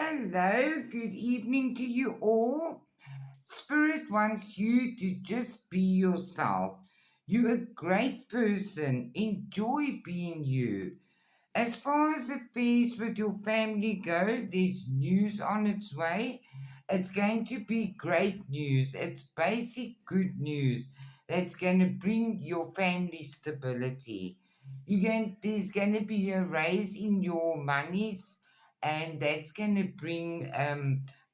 Hello, good evening to you all. Spirit wants you to just be yourself. You're a great person. Enjoy being you. As far as affairs with your family go, there's news on its way. It's going to be great news. It's basic good news that's going to bring your family stability. There's going to be a raise in your monies, and that's going to bring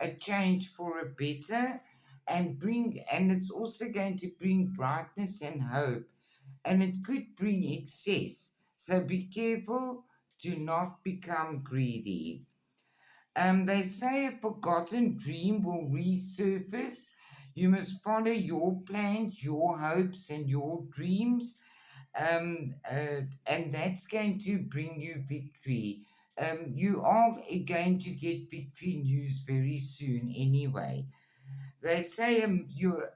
a change for a better, and it's also going to bring brightness and hope, and it could bring excess. So be careful, do not become greedy. They say a forgotten dream will resurface. You must follow your plans, your hopes, and your dreams, and that's going to bring you victory. You are going to get victory news very soon, anyway. They say you're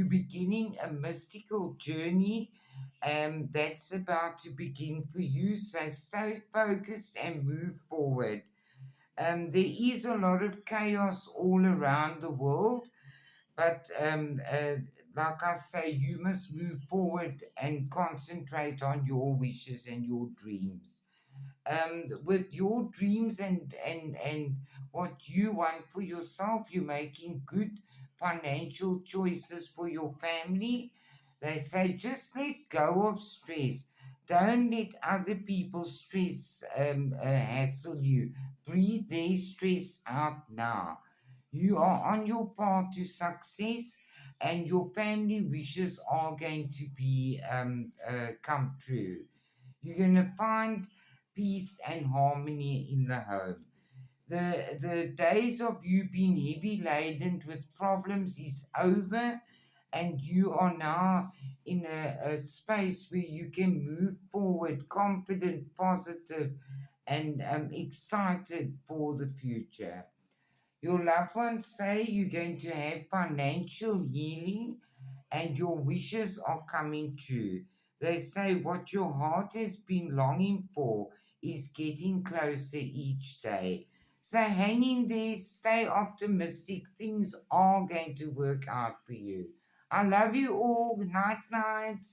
beginning a mystical journey, that's about to begin for you. So stay focused and move forward. There is a lot of chaos all around the world, but like I say, you must move forward and concentrate on your wishes and your dreams. With your dreams and what you want for yourself, you're making good financial choices for your family. They say just let go of stress. Don't let other people's stress hassle you. Breathe their stress out now. You are on your path to success, and your family wishes are going to be come true. You're going to find peace and harmony in the home. The days of you being heavy laden with problems is over, and you are now in a space where you can move forward confident, positive, and excited for the future. Your loved ones say you're going to have financial healing and your wishes are coming true. They say what your heart has been longing for is getting closer each day. So hang in there, stay optimistic. Things are going to work out for you. I love you all. Night, night.